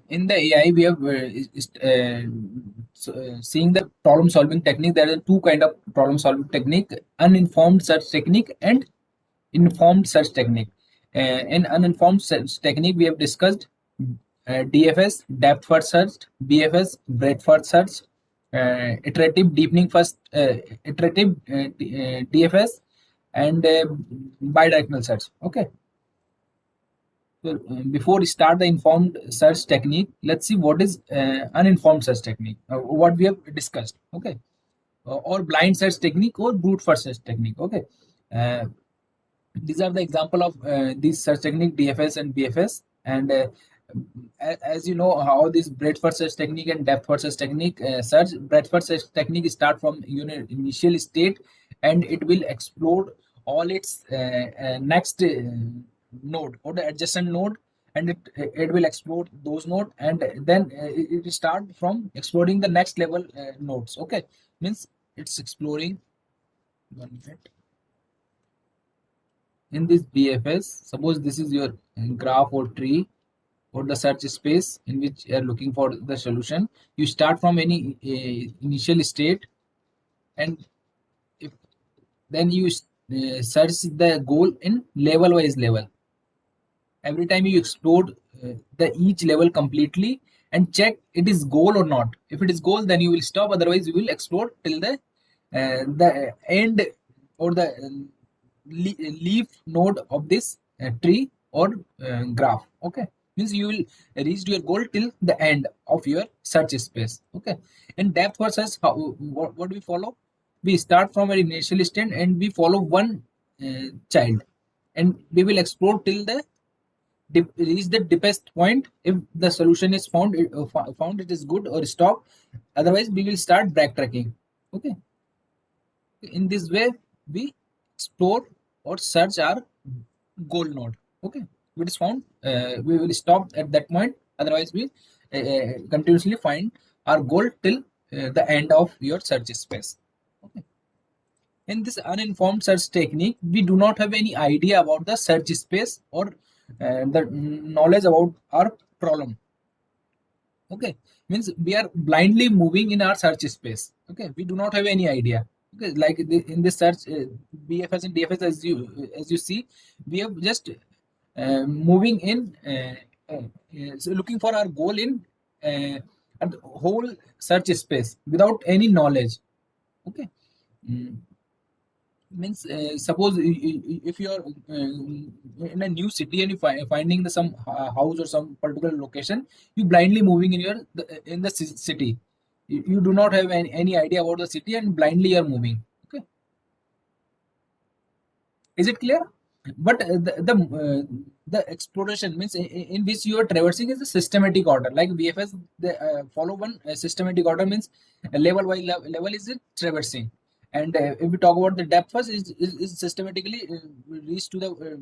In the AI, we have seeing the problem solving technique. There are two kind of problem solving technique: uninformed search technique and informed search technique. In uninformed search technique, we have discussed DFS, depth first search; BFS, breadth first search; iterative deepening first, DFS, and bidirectional search. Okay. So, before we start the informed search technique, let's see what is uninformed search technique. What we have discussed, okay, or blind search technique or brute force search technique. Okay, uh, these are the example of these search technique DFS and BFS. And as you know, how this breadth first search technique and depth first search technique search breadth first search technique start from initial state, and it will explode all its next node or the adjacent node, and it will explode those node, and then it start from exploring the next level nodes. Okay, means it's exploring. 1 minute. In this BFS, suppose this is your graph or tree or the search space in which you are looking for the solution. You start from any initial state, and if then you search the goal in level wise level. Every time you explore the each level completely and check it is goal or not. If it is goal, then you will stop. Otherwise, you will explore till the end or the leaf node of this tree or graph. Okay, means you will reach your goal till the end of your search space. Okay, in depth first search, what we follow? We start from an initial state and we follow one child, and we will explore till the reach the deepest point. If the solution is found, found it is good, or stop. Otherwise, we will start backtracking. Okay, in this way we explore or search our goal node. Okay, if it is found, we will stop at that point. Otherwise, we continuously find our goal till the end of your search space. Okay. In this uninformed search technique, we do not have any idea about the search space or the knowledge about our problem. Okay, means we are blindly moving in our search space. Okay, we do not have any idea. Okay, like in this search, BFS and DFS, as you see, we have just moving in, so looking for our goal in a whole search space without any knowledge. Okay. Mm, means suppose if you are in a new city and you finding the some house or some particular location, you blindly moving in in the city. You do not have any idea about the city, and blindly you are moving. Okay, is it clear? But the exploration means in which you are traversing is a systematic order. Like BFS, they follow one systematic order, means level by level is it traversing. And if we talk about the depth first, is systematically reach to the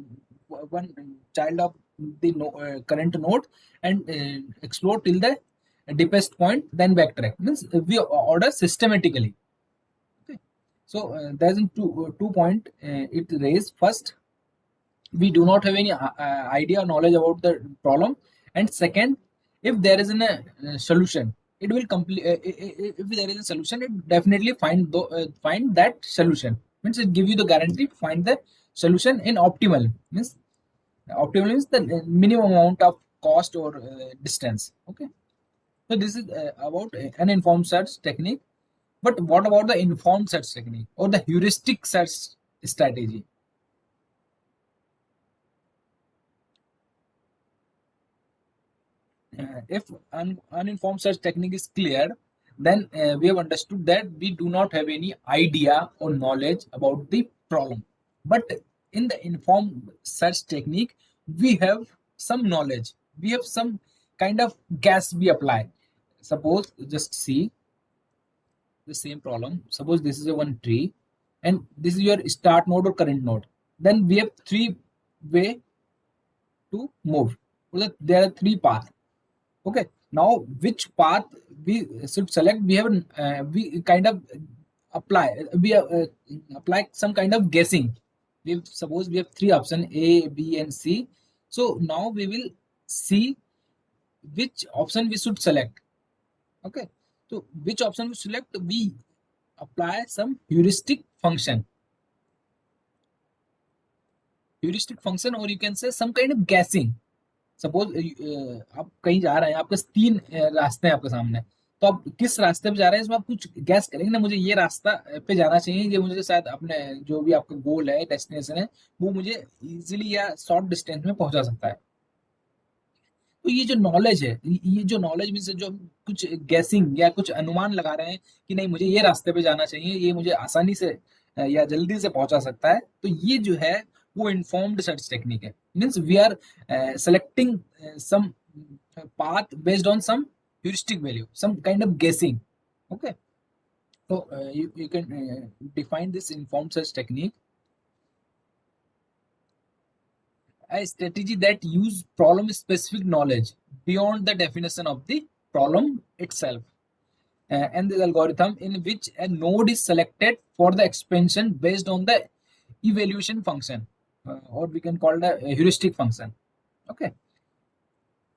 one child of the current node, and explore till the deepest point, then backtrack. Means we order systematically. Okay. So there's two point it raised. First, we do not have any idea or knowledge about the problem, and second, if there is a solution, it will complete. If there is a solution, it definitely find that solution. Means it give you the guarantee to find the solution in optimal. Means optimal means the minimum amount of cost or distance. Okay, so this is about an informed search technique. But what about the informed search technique or the heuristic search strategy? If uninformed search technique is clear, then we have understood that we do not have any idea or knowledge about the problem. But in the informed search technique, we have some knowledge. We have some kind of guess we apply. Suppose, just see the same problem. Suppose this is a one tree, and this is your start node or current node. Then we have three way to move. There are three paths. Okay, now which path we should select? We have we kind of apply we apply some kind of guessing. suppose we have three options A, B, and C. So now we will see which option we should select. Okay, so which option we select, we apply some heuristic function, or you can say some kind of guessing. Suppose आप कहीं जा रहे हैं, आपके तीन रास्ते हैं आपके सामने, तो आप किस रास्ते पे जा रहे हैं इसमें आप कुछ गैस करेंगे ना, मुझे ये रास्ता पे जाना चाहिए, ये मुझे शायद अपने जो भी आपका गोल है, डेस्टिनेशन है, वो मुझे इजीली या शॉर्ट डिस्टेंस में पहुंचा सकता है। तो ये जो नॉलेज है, ये जो नॉलेज में से जो हम कुछ गैसिंग या कुछ अनुमान लगा रहे हैं कि नहीं मुझे ये रास्ते पे जाना चाहिए, ये मुझे आसानी से या जल्दी से पहुंचा सकता है, तो ये जो है वो इन्फॉर्म्ड सर्च टेक्निक है। Means we are selecting some path based on some heuristic value, some kind of guessing. Okay, so you can define this informed search technique: a strategy that use problem specific knowledge beyond the definition of the problem itself. And the algorithm in which a node is selected for the expansion based on the evaluation function, or we can call it a heuristic function. Okay,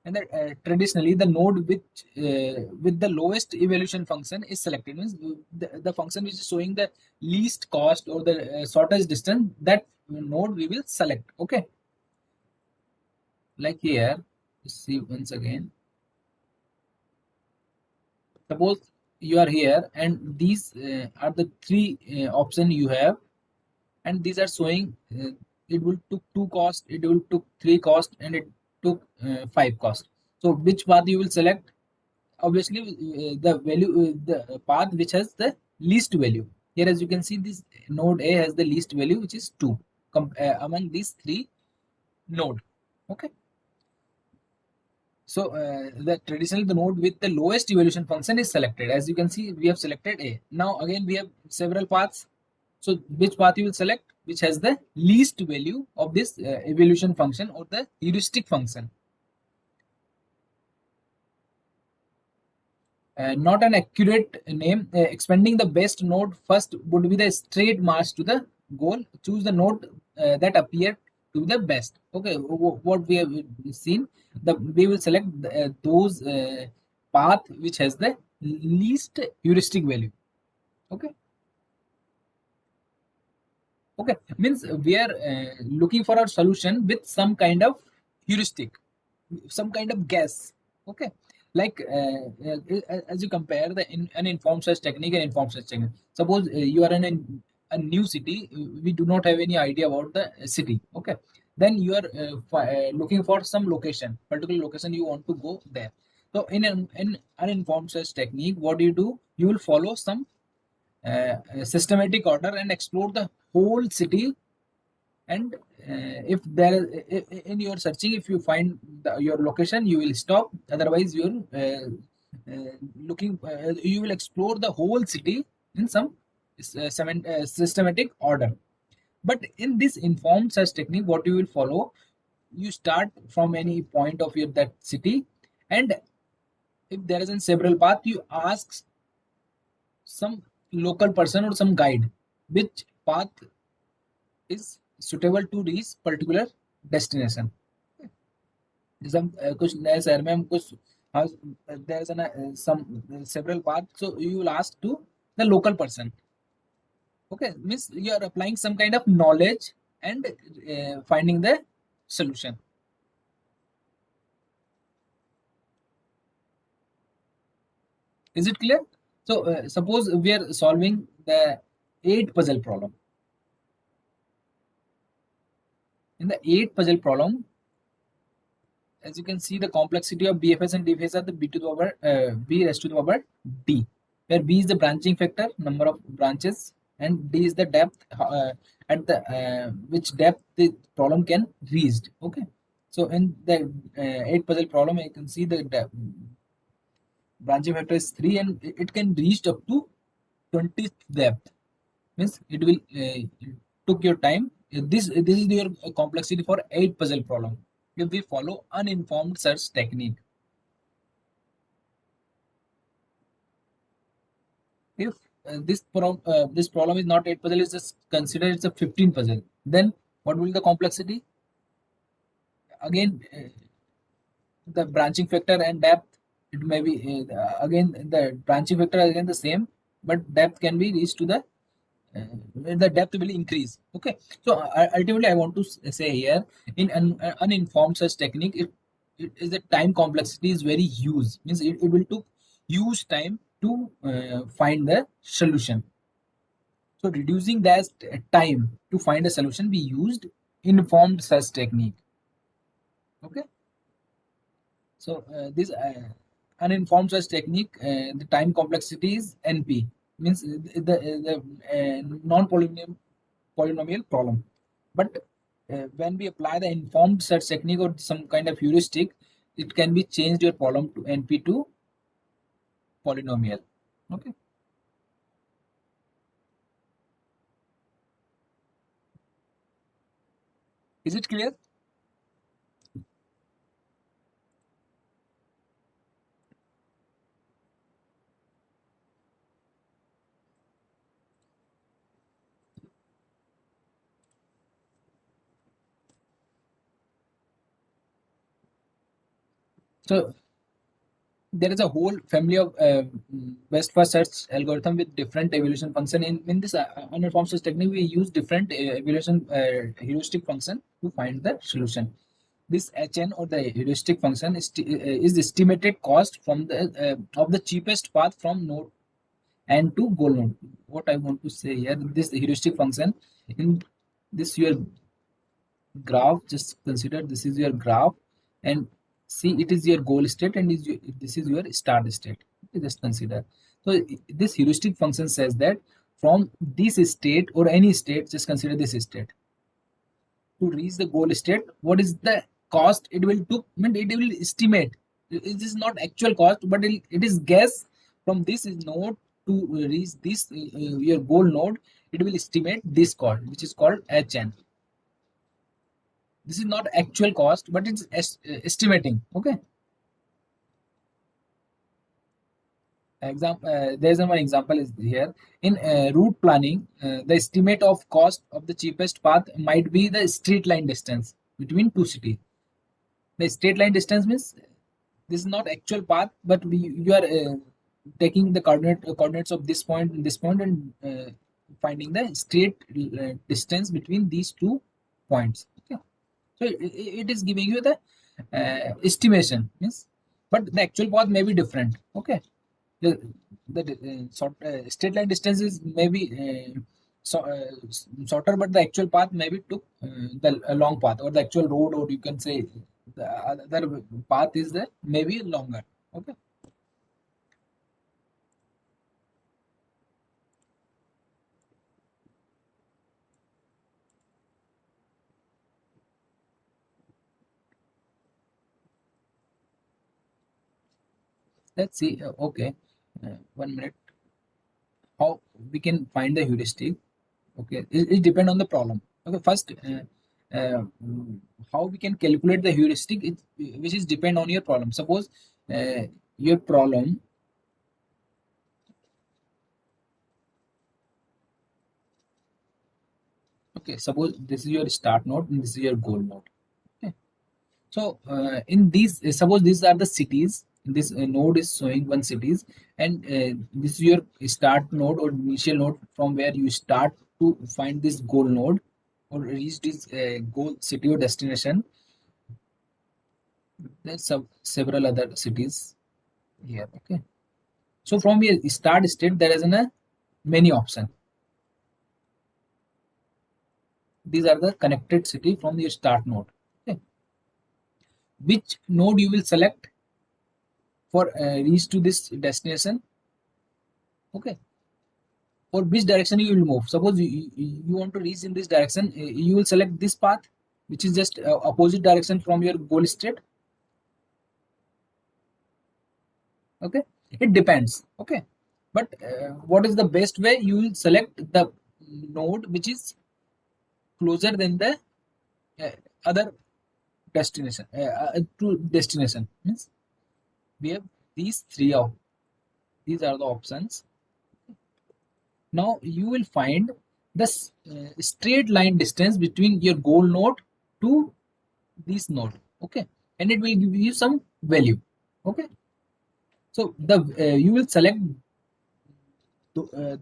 and that, traditionally the node with the lowest evaluation function is selected. Means the function which is showing the least cost or the shortest distance, that node we will select. Okay, like here, see once again, suppose you are here and these are the three option you have, and these are showing it will took 2 cost, it will took 3 cost, and it took 5 cost. So which path you will select? Obviously the value, the path which has the least value. Here as you can see, this node A has the least value, which is 2 among these three node. Okay, so the traditionally the node with the lowest evaluation function is selected. As you can see, we have selected A. Now again we have several paths, so which path you will select? Which has the least value of this evaluation function or the heuristic function. Not an accurate name. Expanding the best node first would be the straight march to the goal. Choose the node that appear to be the best. Okay, what we have seen, we will select those path which has the least heuristic value. Okay, okay, means we are looking for a solution with some kind of heuristic, some kind of guess. Okay, like as you compare the uninformed search technique and informed search technique. Suppose you are in a new city, we do not have any idea about the city. Okay, then you are looking for some location, particular location you want to go there. So in uninformed search technique, what do? You will follow some systematic order and explore the whole city. And if there is in your searching, if you find your location, you will stop. Otherwise you're looking, you will explore the whole city in some systematic order. But in this informed search technique, what you will follow, you start from any point of your that city, and if there is in several path, you ask some local person or some guide which path is suitable to reach particular destination. जैसे हम कुछ नए शहर में हम कुछ there is some several paths, so you will ask to the local person. Okay, means you are applying some kind of knowledge and finding the solution. Is it clear? So suppose we are solving the 8 puzzle problem. In the 8 puzzle problem, as you can see, the complexity of BFS and DFS are the b to the power b raised to the power d, where b is the branching factor, number of branches, and d is the depth at the which depth the problem can reached. Okay, so in the 8 puzzle problem, you can see the branching factor is 3, and it can reach up to 20th depth. Means it will took your time. This is your complexity for 8 puzzle problem if we follow uninformed search technique. If this problem is not 8 puzzle, is just consider it's a 15 puzzle, then What will the complexity? Again, the branching factor and depth, it may be again the branching factor again the same, but depth can be reached to the depth will increase. Okay, so ultimately I want to say here, in an uninformed search technique, it is the time complexity is very huge, means it will took huge time to find the solution. So reducing that time to find a solution, we used informed search technique. Okay, so this uninformed search technique, the time complexity is NP, means the non-polynomial problem. But when we apply the informed search technique or some kind of heuristic, it can be changed your problem to NP to polynomial. Okay, is it clear? So there is a whole family of best first search algorithm with different evaluation function. In this uninformed search technique, we use different evaluation heuristic function to find the solution. This HN or the heuristic function is the estimated cost from the of the cheapest path from node and to goal node. What I want to say here, this heuristic function in this your graph, just consider this is your graph, and see it is your goal state and this is your start state. Okay, just consider. So this heuristic function says that from this state or any state, just consider this state, to reach the goal state, what is the cost it will took, I mean, it will estimate. It is not actual cost, but it is guess from this node to reach this your goal node. It will estimate this cost, which is called HN. This is not actual cost, but it's estimating. Okay, there's one example is here. In route planning, the estimate of cost of the cheapest path might be the straight line distance between two cities. The straight line distance means this is not actual path, but you are taking the coordinates of this point and this point, and finding the straight distance between these two points. Okay, so it is giving you the estimation, means, but the actual path may be different. Okay, the straight line distance is maybe shorter, but the actual path maybe took the a long path, or the actual road, or you can say the other path is the maybe longer. Okay, let's see. Okay, 1 minute. How we can find the heuristic? Okay, it depend on the problem. Okay, first, how we can calculate the heuristic, which is depend on your problem. Suppose your problem. Okay, suppose this is your start node and this is your goal node. Okay, so in these, suppose these are the cities. This node is showing one cities, and this is your start node or initial node from where you start to find this goal node or reach this goal city or destination. There's several other cities here. Okay, so from your start state, there is a many option. These are the connected city from your start node. Okay, which node you will select for reach to this destination? Okay, or which direction you will move. Suppose you want to reach in this direction, you will select this path, which is just opposite direction from your goal state. Okay, it depends. Okay, but what is the best way? You will select the node which is closer than the uh, other destination, to destination. Means we have these three of these are the options. Now you will find the straight line distance between your goal node to this node. Okay, and it will give you some value. Okay, so the you will select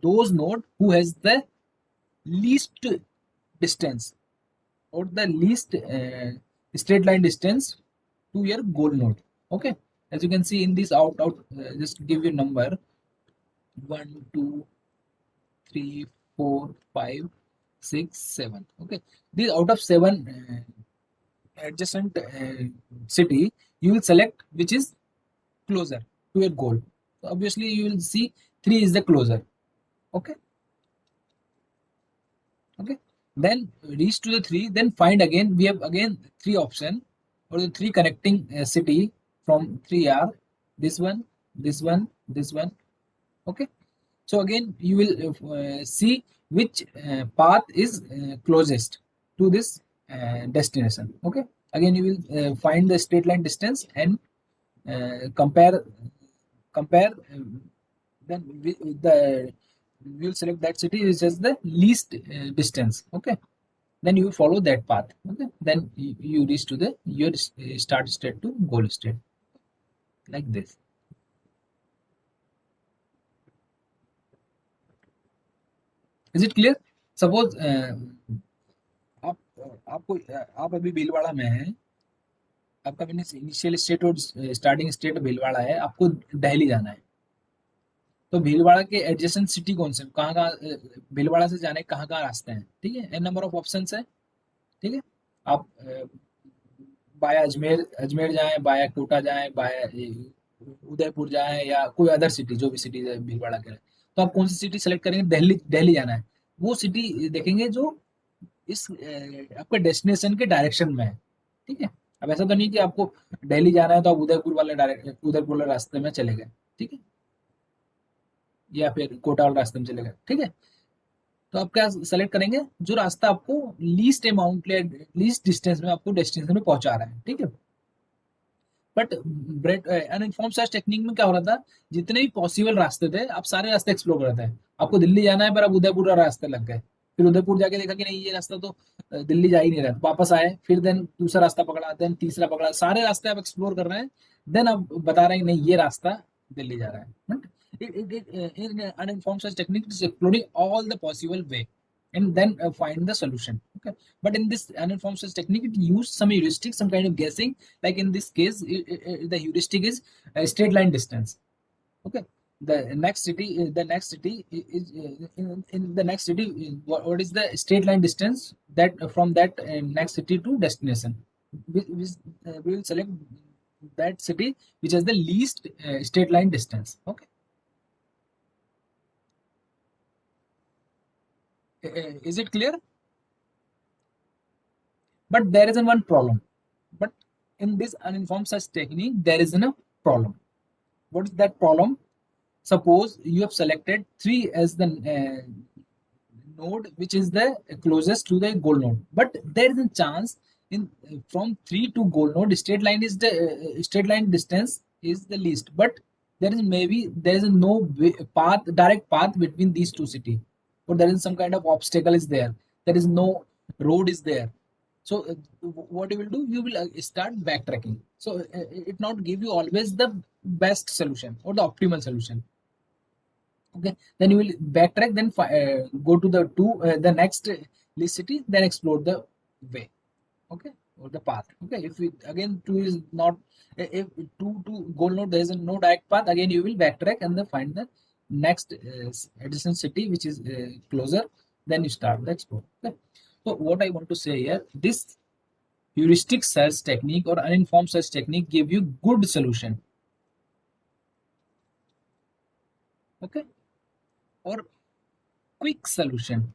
those node who has the least distance or the least straight line distance to your goal node. Okay, as you can see in this out just give you number 1 2 3 4 5 6 7. Okay, these out of 7 adjacent city, you will select which is closer to your goal. So obviously you will see 3 is the closer. Okay, okay, then reach to the 3, then find again. We have again 3 option or the 3 connecting city from 3 are this one, this one, this one. Okay, so again you will see which path is closest to this destination. Okay, again you will find the straight line distance and compare then the we will select that city which has the least distance. Okay, then you follow that path. Okay, then you reach to the your start state to goal state like this. Is it clear? Suppose आप आपको आप अभी भीलवाड़ा में हैं, आपका initial state और starting state Bhilwara है, आपको दिल्ली जाना है, तो भीलवाड़ा के एडजेसेंट सिटी कौन से कहाँ कहाँ भीलवाड़ा से जाने कहाँ कहाँ रास्ते हैं, ठीक है, एन नंबर ऑफ ऑप्शंस है, ठीक है, आप बाया अजमेर अजमेर जाएं, बाया कोटा जाएं, बाया उदयपुर जाएं या कोई अदर सिटी जो भी सिटी है भीलवाड़ा के, तो आप कौन सी सिटी सेलेक्ट करेंगे, दिल्ली दिल्ली जाना है, वो सिटी देखेंगे जो इस आपके डेस्टिनेशन के डायरेक्शन में है, ठीक है। अब ऐसा तो नहीं कि आपको दिल्ली जाना है तो आप उदयपुर वाले डायरेक्ट उदयपुर वाले रास्ते में चले गए, ठीक है, या फिर कोटा वाले रास्ते में चले गए, ठीक है। तो आप क्या सेलेक्ट करेंगे, जो रास्ता आपको लीस्ट अमाउंट लीस्ट डिस्टेंस में आपको डेस्टिनेशन में पहुंचा रहा है, ठीक है। बट ब्रेड अनइन्फॉर्म सर्च टेक्निक में क्या हो रहा था, जितने भी पॉसिबल रास्ते थे आप सारे रास्ते एक्सप्लोर कर रहे थे, आपको दिल्ली जाना है पर अब उदयपुर का रास्ते लग गए, फिर उदयपुर जाके देखा कि नहीं ये रास्ता तो दिल्ली जा ही नहीं रहा, तो वापस आए, फिर देन दूसरा रास्ता पकड़ा, देन तीसरा पकड़ा, सारे रास्ते आप एक्सप्लोर कर रहे हैं, देन आप बता रहे हैं कि नहीं ये रास्ता दिल्ली जा रहा है, but in uninformed search technique is exploring all the possible way and then find the solution. Okay, but in this uninformed search technique it use some heuristic, some kind of guessing, like in this case the heuristic is straight line distance. Okay, the next city is in the next city, what is the straight line distance that from that next city to destination, we will select that city which has the least straight line distance. Okay, is it clear? But there is one problem. But in this uninformed search technique, there is a problem. What is that problem? Suppose you have selected 3 as the node which is the closest to the goal node, but there is a chance in from 3 to goal node straight line is the straight line distance is the least, but there is maybe there is no path, direct path between these two cities, or there is some kind of obstacle is there, there is no road is there. So what you will do, you will start backtracking, so it not give you always the best solution or the optimal solution. Okay, then you will backtrack, then go to the next list city, then explore the way. Okay, or the path. Okay, if it again 2 is not, if 2 to goal node there is no direct path, again you will backtrack and then find the next adjacent city which is closer, then you start the explore. Okay, so what I want to say here, this heuristic search technique or uninformed search technique give you good solution. Okay, or quick solution.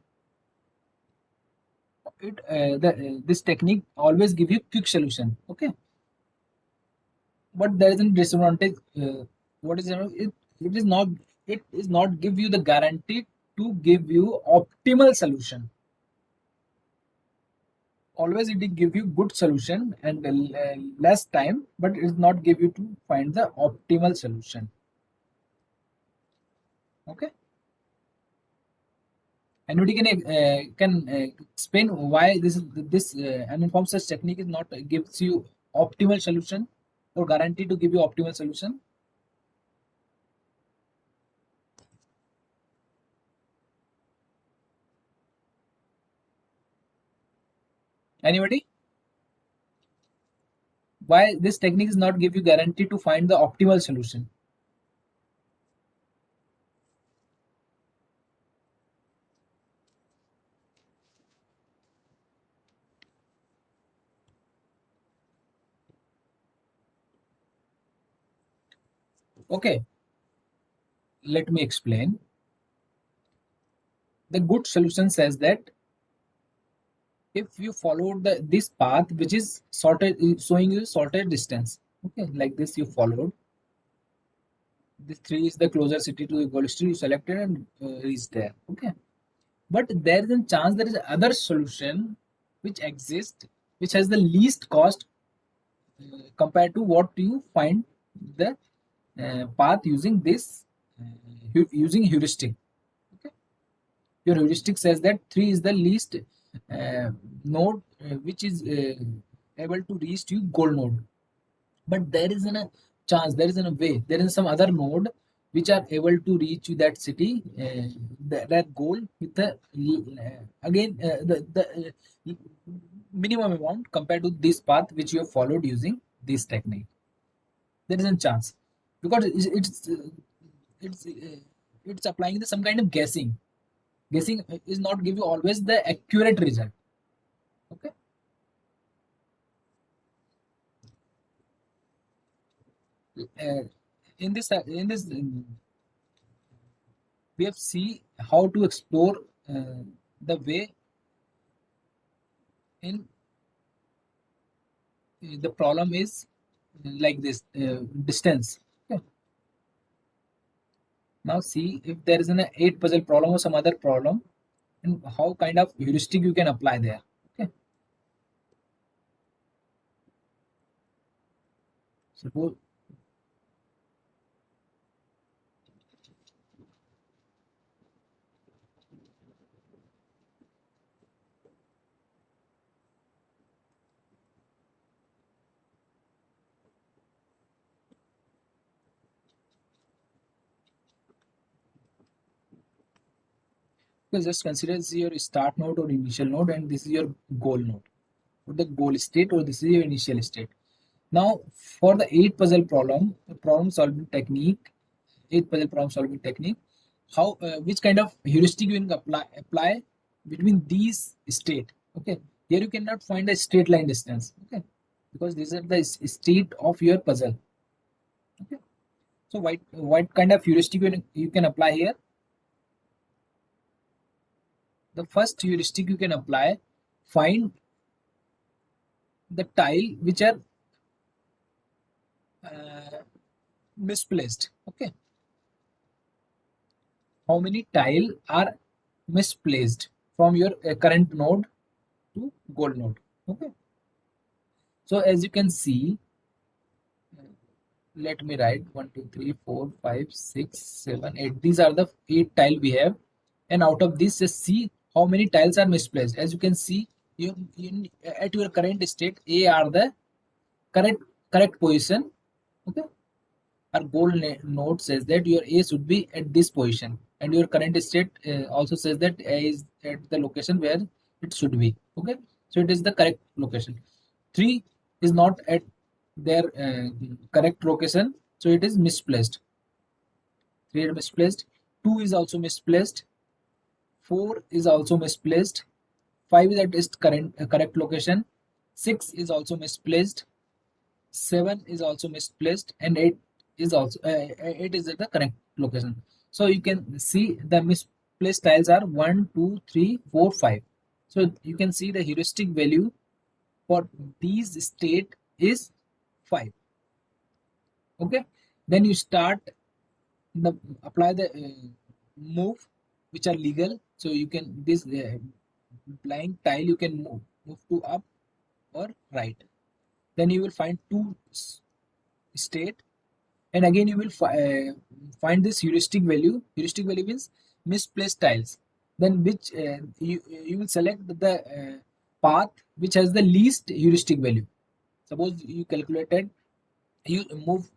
This technique always give you quick solution. Okay, but there is a disadvantage. What is it is not, it is not give you the guarantee to give you optimal solution. Always it will give you good solution and less time, but it is not give you to find the optimal solution. Okay, Anybody can explain why this uninformed search technique is not gives you optimal solution or guarantee to give you optimal solution? Anybody? Why this technique is not give you guarantee to find the optimal solution? Okay, let me explain. The good solution says that if you follow this path which is sorted showing you sorted distance, okay, like this you followed, this 3 is the closer city to the goal street, you selected and reached there, okay. But there is a chance there is other solution which exists, which has the least cost compared to what you find the path using this using heuristic, okay. Your heuristic says that 3 is the least node which is able to reach to goal node. But there is a chance, there is a way, there is some other node which are able to reach to that city, that goal with the again the minimum amount compared to this path which you have followed using this technique. There is a chance because it's applying some kind of guessing. Guessing is not give you always the accurate result, okay. uh, in this we have see how to explore the way in the problem is like this distance, okay. Now see if there is an 8 puzzle problem or some other problem and how kind of heuristic you can apply there, okay. Suppose because just consider this is your start node or initial node and this is your goal node or the goal state or this is your initial state. Now for the 8 puzzle problem, the problem solving technique, 8 puzzle problem solving technique, how which kind of heuristic you can apply between these state, okay. Here you cannot find a straight line distance, okay, because these are the state of your puzzle, okay. So what kind of heuristic you can apply here? The first heuristic you can apply, find the tile which are uh, misplaced, okay. How many tile are misplaced from your current node to goal node, okay. So as you can see, let me write 1 2 3 4 5 6 7 8. These are the 8 tile we have, and out of this just see how many tiles are misplaced. As you can see, you at your current state A are the correct position, okay. Our node says that your A should be at this position, and your current state also says that A is at the location where it should be, okay. So it is the correct location. 3 is not at their correct location, so it is misplaced. 3 is misplaced. 2 is also misplaced. 4 is also misplaced. 5 is at its correct location. 6 is also misplaced. 7 is also misplaced, and 8 is also 8 is at the correct location. So you can see the misplaced tiles are 1 2 3 4 5. So you can see the heuristic value for these state is 5, okay. Then you start the apply the move which are legal, so you can this blind tile you can move to up or right. Then you will find two state, and again you will find this heuristic value. Heuristic value means misplaced tiles. then which you will select the path which has the least heuristic value. Suppose you calculated, you move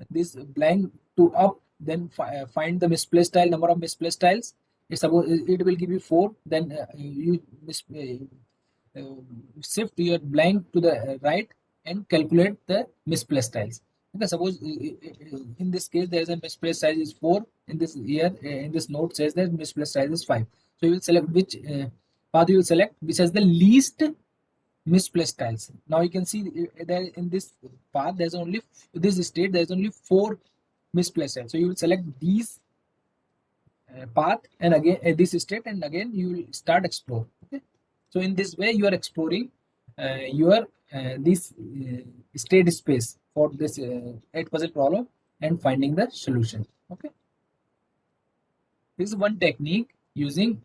this blank to up, then find the misplaced tile, number of misplaced tiles. Suppose it will give you 4, then you shift your blank to the right and calculate the misplaced tiles. Okay, suppose in this case there is a misplaced size is 4. In this here, in this note says that misplaced size is 5. So you will select which path you will select which has the least misplaced tiles. Now you can see that in this path there's only this state there's only 4 misplaced tiles. So you will select these path and again this state, and again you will start explore. Okay, so in this way you are exploring your this state space for this 8 puzzle problem and finding the solution. Okay, this is one technique using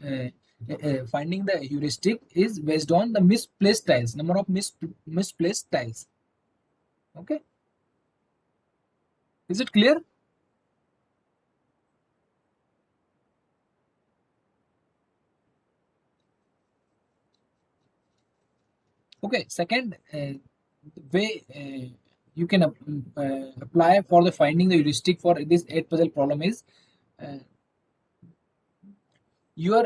finding the heuristic is based on the misplaced tiles, number of misplaced tiles. Okay, is it clear? Okay, second way you can apply for the finding the heuristic for this 8 puzzle problem is uh, your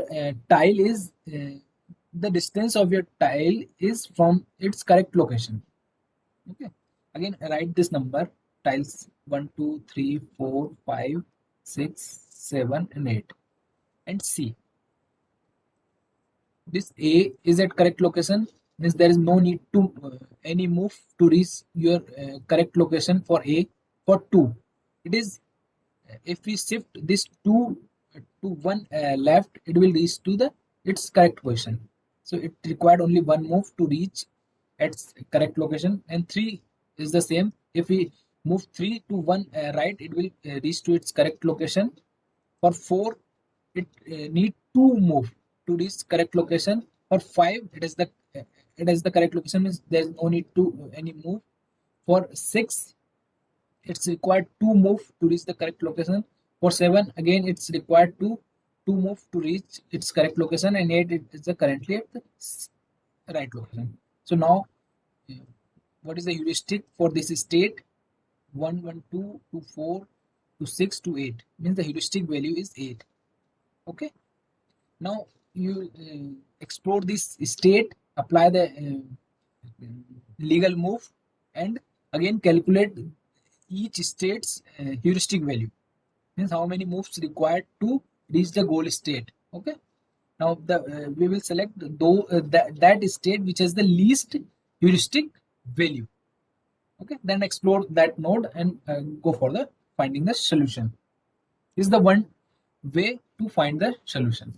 tile is the distance of your tile is from its correct location. Okay, again write this number: tiles 1, 2, 3, 4, 5, 6, 7, and 8, and C. This A is at correct location, means there is no need to any move to reach your correct location for A. For 2, it is if we shift this 2 to one left, it will reach to the its correct position. So it required only one move to reach its correct location. And 3 is the same. If we move 3 to one right, it will reach to its correct location. For 4, it need to move to reach correct location. For 5, it is the correct location, means there is no need to any move. For 6, it's required to move to reach the correct location. For 7, again it's required to move to reach its correct location. And 8, it is currently at the right location. So now uh, what is the heuristic for this state? 1, 1, 2 to 4 to 6 to 8, means the heuristic value is 8. Okay, now you explore this state, apply the legal move, and again calculate each state's heuristic value, means how many moves required to reach the goal state. Okay, now the we will select that state which has the least heuristic value. Okay, then explore that node and go for the finding the solution. This is the one way to find the solution.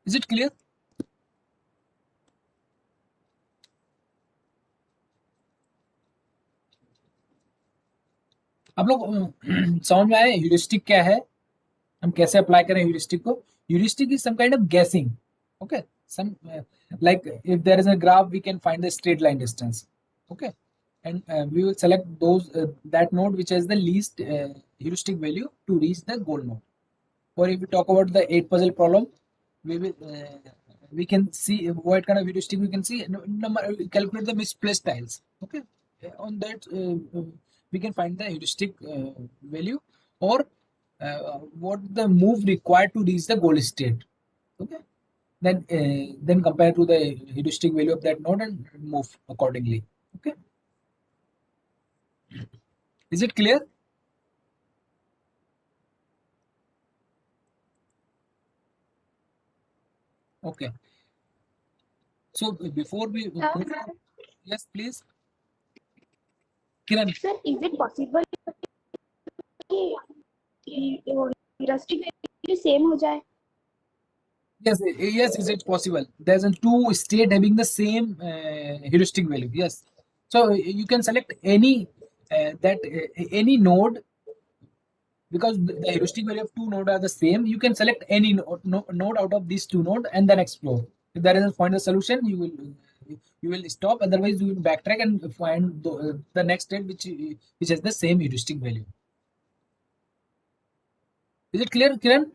Is it clear? आप लोग समझ में आए heuristic क्या है, हम कैसे apply करें ह्यूरिस्टिक को? Heuristic is some kind of guessing. Okay, some like if there is a graph, we can find the straight line distance. Okay, and we will select those that node which has the least heuristic value to reach the goal node. Or if we talk about the 8 puzzle problem, we will we can see what kind of heuristic we can see. Number, calculate the misplaced tiles. Okay, on that we can find the heuristic value, or what the move required to reach the goal state. Okay, then compare to the heuristic value of that node and move accordingly. Okay, is it clear? Okay, so before we yes please, Kiran. Sir, is it possible कि heuristic value same हो जाए? Yes, yes, is it possible? There's a two state having the same heuristic value. Yes, so you can select any any node, because the heuristic value of two nodes are the same. You can select any node out of these two nodes and then explore. If there isn't find a solution, you will stop. Otherwise, you will backtrack and find the next state which has the same heuristic value. Is it clear, Kiran?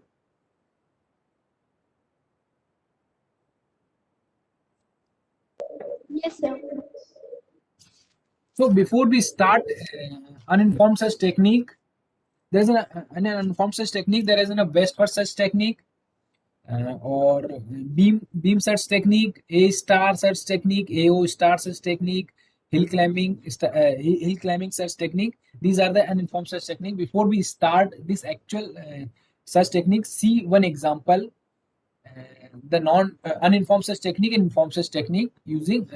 Yes, sir. So before we start uninformed search technique, there's an uninformed search technique. There is a best first search technique, or beam search technique, A star search technique, AO star search technique, hill climbing search technique. These are the uninformed search technique. Before we start this actual search technique, see one example. The non uninformed search technique and informed search technique using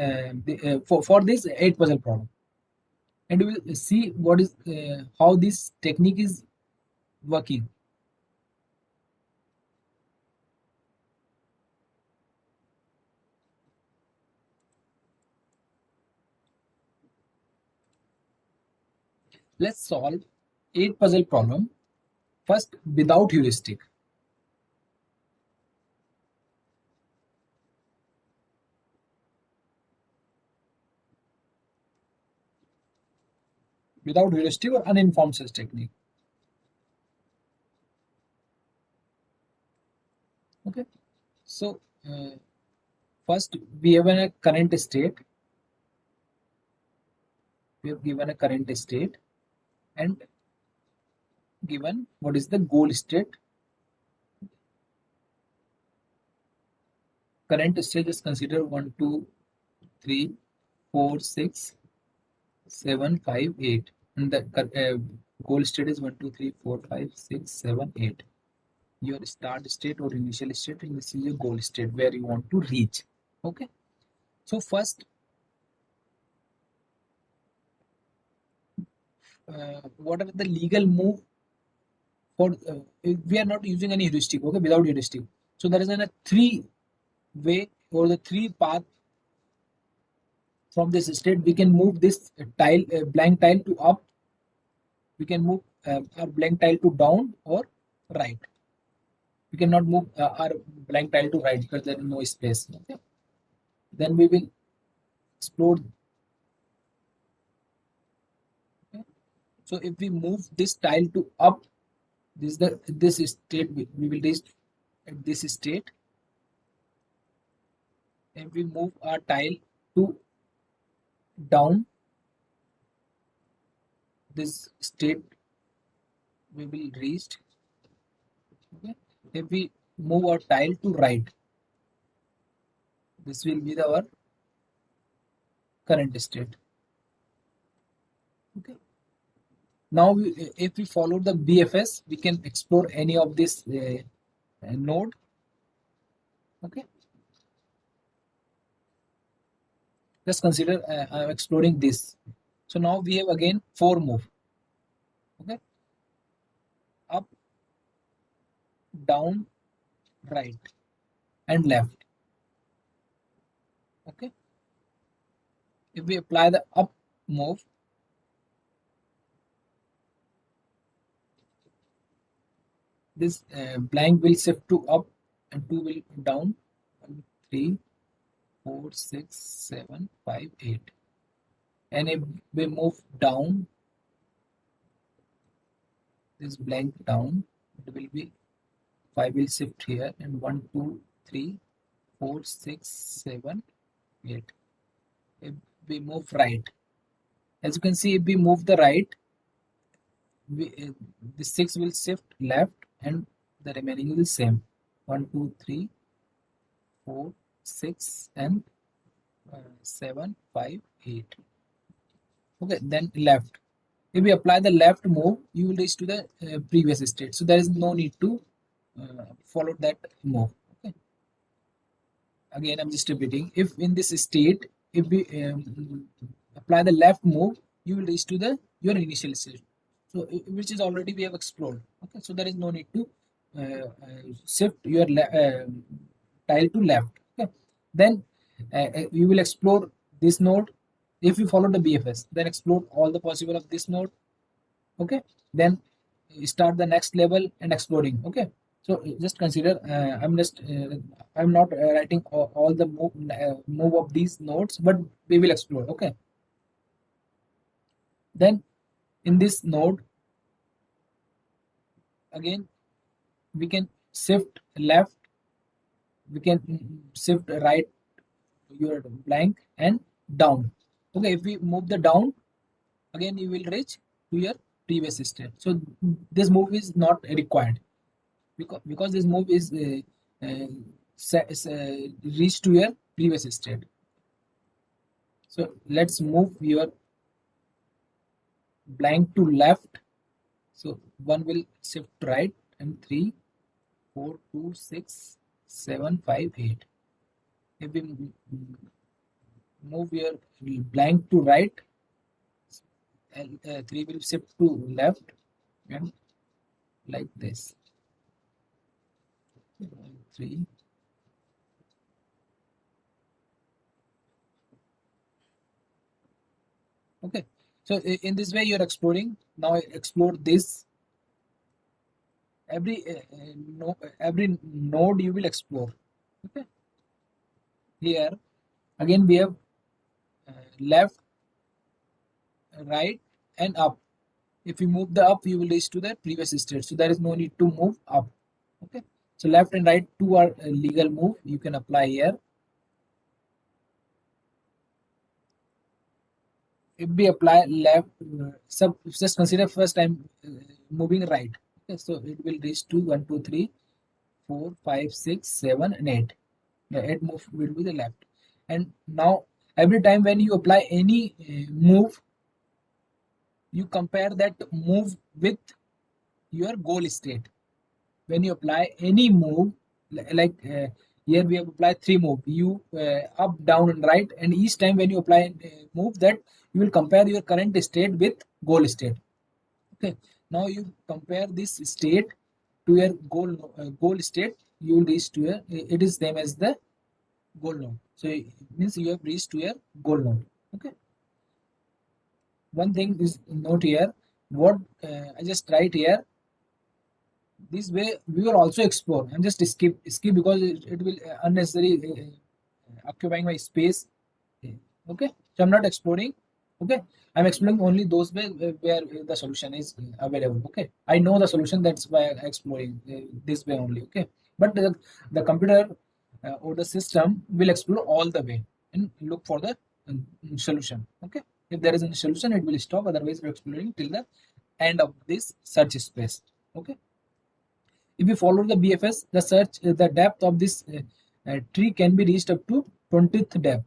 for this 8 puzzle problem, and we will see what is how this technique is working. Let's solve 8 puzzle problem first without heuristic. Without heuristic or uninformed search technique. Okay, so first we have a current state. We have given a current state and given what is the goal state. Current state is considered 1, 2, 3, 4, 6, 7, 5, 8, and the goal state is 1, 2, 3, 4, 5, 6, 7, 8. Your start state or initial state, and this is your goal state where you want to reach. Okay, so first what are the legal move for we are not using any heuristic, okay, without heuristic. So there is a three way or the three path from this state. We can move this tile blank tile to up, we can move our blank tile to down or right. We cannot move our blank tile to right because there is no space. Okay, then we will explore. Okay? So if we move this tile to up, this state we will reach at this state. If we move our tile to down, this state we will reach. Okay, if we move our tile to right, this will be our current state. Okay, now if we follow the BFS, we can explore any of this node. Okay, just consider I'm exploring this. So now we have again 4 move. Okay, up, down, right, and left. Okay, if we apply the up move, this blank will shift to up and 2 will down. 1, 3, 4, 6, 7, 5, 8. And if we move down, this blank down, it will be 5 will shift here, and 1, 2, 3, 4, 6, 7, 8. If we move right, as you can see, if we move the right, the 6 will shift left and the remaining will same. 1, 2, 3, 4, 6, and 7, 5, 8. Okay, then left. If we apply the left move, you will reach to the previous state. So there is no need to follow that move. Okay. Again, I'm just repeating. If in this state, if we apply the left move, you will reach to the your initial state. So which is already we have explored. Okay. So there is no need to shift your tile to left. Okay. Then you will explore this node. If you follow the BFS, then explore all the possible of this node. Okay, then start the next level and exploring. Okay, so just consider I'm not writing all the move of these nodes, but we will explore. Okay, then in this node again we can shift left, we can shift right your blank and down. Okay, if we move the down, again you will reach to your previous state. So this move is not required, because this move is reached to your previous state. So let's move your blank to left. So one will shift right, and 3, 4, 2, 6, 7, 5, 8. If we move your blank to right, and 3 will shift to left, and like this. 3. Okay. So in this way you're exploring. Now explore this. Every node you will explore. Okay. Here again we have left, right, and up. If you move the up, you will reach to the previous state. So there is no need to move up. Okay. So left and right two are legal move. You can apply here. If we apply left, just consider first time moving right. Okay. So it will reach to 1, 2, 3, 4, 5, 6, 7, and 8. The 8 move will be the left. And now every time when you apply any move, you compare that move with your goal state. When you apply any move, like here we have applied 3 move, you up, down, and right, and each time when you apply move, that you will compare your current state with goal state. Okay, now you compare this state to your goal state, you will reach to your, it is same as the goal node. So it means you have reached to your goal node. Okay, one thing is note here, what I just write here. This way we will also explore. I'm just skip because it will unnecessary occupying my space. Okay, so I'm not exploring. Okay, I'm exploring only those way where the solution is available. Okay, I know the solution, that's why I'm exploring this way only. Okay, but the computer or the system will explore all the way and look for the solution. Okay, if there is a solution, it will stop. Otherwise, we're exploring till the end of this search space. Okay, if we follow the BFS, the depth of this tree can be reached up to 20th depth.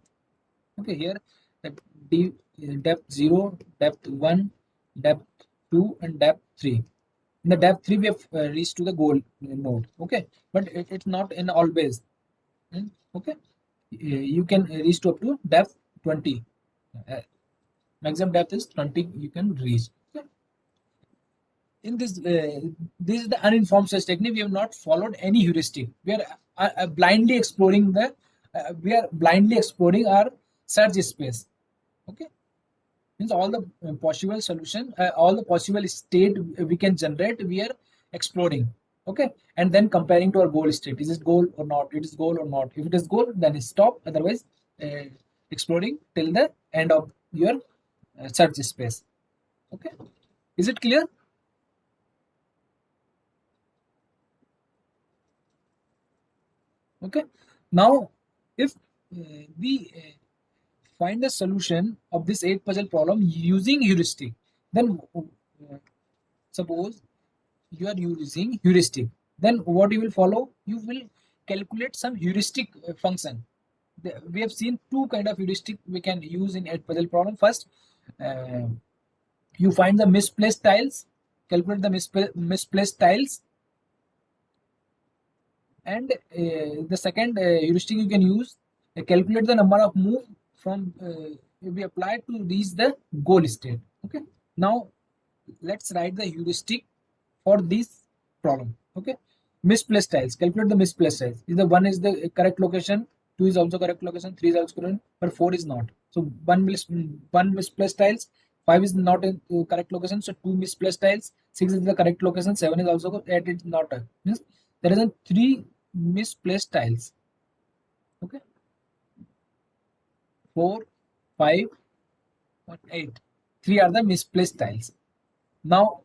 Okay, here the depth 0, depth 1, depth 2, and depth 3. In the depth 3, we have reached to the goal node. Okay, but it's not in always. Okay, you can reach to up to depth 20. Uh, Maximum depth is 20. You can reach. Okay. In this is the uninformed search technique. We have not followed any heuristic. We are blindly exploring our search space. Okay, means all the possible solution, all the possible state we can generate, we are exploring. Okay, and then comparing to our goal state. Is it goal or not? It is goal or not? If it is goal, then stop. Otherwise, uh, exploring till the end of your search space. Okay, is it clear? Okay, now if we find the solution of this 8 puzzle problem using heuristic, then suppose you are using heuristic, then what you will follow, you will calculate some heuristic function. We have seen two kind of heuristic we can use in 8 puzzle problem. First, uh, you find the misplaced tiles, calculate the misplaced tiles, and the second heuristic you can use, calculate the number of move from we apply to reach the goal state. Okay, now let's write the heuristic for this problem. Okay, misplaced tiles, calculate the misplaced tiles. Is the 1 is the correct location, 2 is also correct location, 3 is also correct, but 4 is not. So one misplaced tiles, 5 is not in correct location, so 2 misplaced tiles, 6 is the correct location, 7 is also 8 is not. Means there is a 3 misplaced tiles. Okay, 4, 5, 8. 3 are the misplaced tiles. Now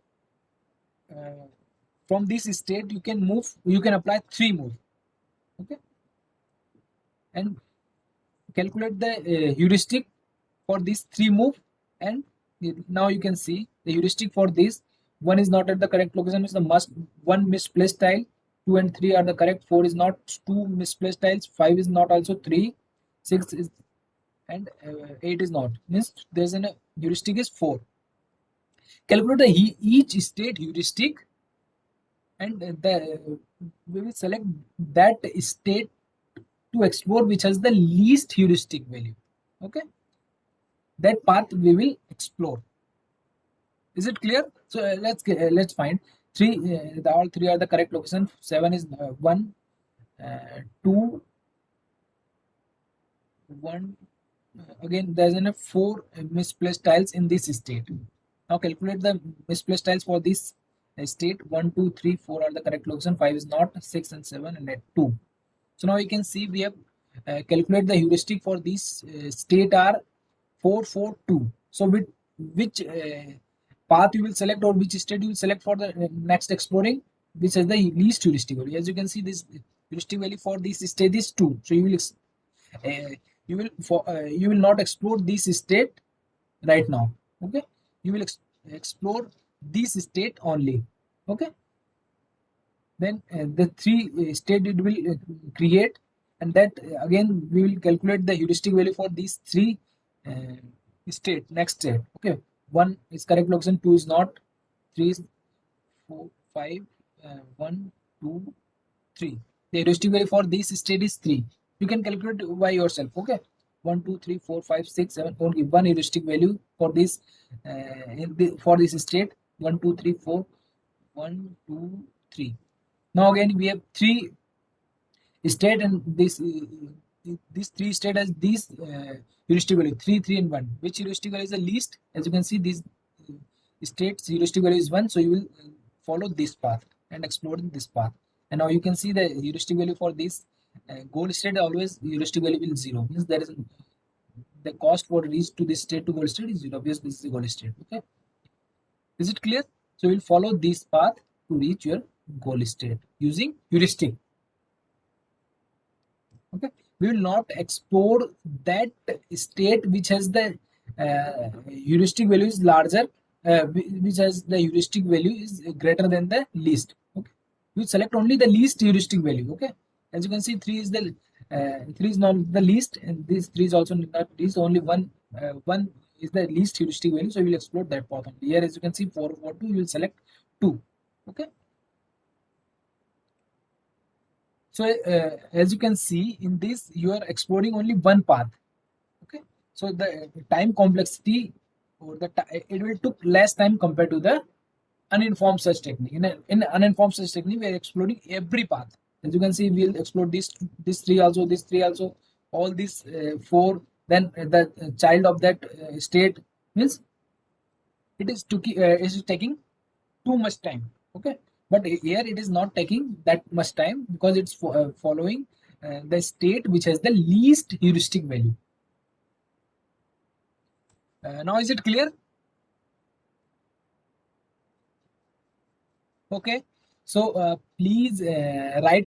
from this state you can apply 3 move. Okay, and calculate the heuristic for these 3 move. And now you can see the heuristic for this: 1 is not at the correct location, is the must 1 misplaced tile, 2 and 3 are the correct, 4 is not 2 misplaced tiles, 5 is not also 3, 6 is, and 8 is not, means there's an heuristic is 4. Calculate the each state heuristic, and we will select that state to explore which has the least heuristic value. Okay, that path we will explore. Is it clear? So let's find 3. All 3 are the correct location. 7 is 1, 2, 1. Again, there's enough 4 misplaced tiles in this state. Now calculate the misplaced tiles for this state. 1, 2, 3, 4 are the correct location. 5 is not. 6 and 7 and at 2. So now you can see we have calculated the heuristic for this state are 4, 4, 2. So with which path you will select, or which state you will select for the next exploring, which has the least heuristic value. As you can see, this heuristic value for this state is 2. So you will not explore this state right now. Okay, you will explore this state only. Okay, then the 3 state it will create, and that again we will calculate the heuristic value for these 3 state next state. Okay, 1 is correct location, 2 is not, 3 is 4, 5, 1, 2, 3. The heuristic value for this state is 3. You can calculate by yourself. Okay, 1, 2, 3, 4, 5, 6, 7. Only one heuristic value for this for this state: 1, 2, 3, 4, 1, 2, 3. Now again we have 3 state, and this 3 state has these heuristic value 3, 3 and 1. Which heuristic value is the least? As you can see, these states heuristic value is 1, so you will follow this path and explore this path. And now you can see the heuristic value for this goal state, always heuristic value will 0, means there is the cost for reach to this state to goal state is 0, because this is the goal state. Okay, is it clear? So we'll follow this path to reach your goal state using heuristic. Okay, we will not explore that state which has the heuristic value is larger, which has the heuristic value is greater than the least. Okay, we select only the least heuristic value. Okay, as you can see, 3 is the 3 is not the least, and this 3 is also not least. Only one is the least heuristic value, so we will explore that path only. Here, as you can see, 4, 4, 2, you will select 2. Okay, so as you can see, in this you are exploring only one path. Okay, so the time complexity, or it will took less time compared to the uninformed search technique. In uninformed search technique, we are exploring every path. As you can see, we'll explore this 3 also, this 3 also, all these 4. Then the child of that state, means it is taking too much time. Okay, but here it is not taking that much time, because it's following the state which has the least heuristic value. Now is it clear? Okay, so please write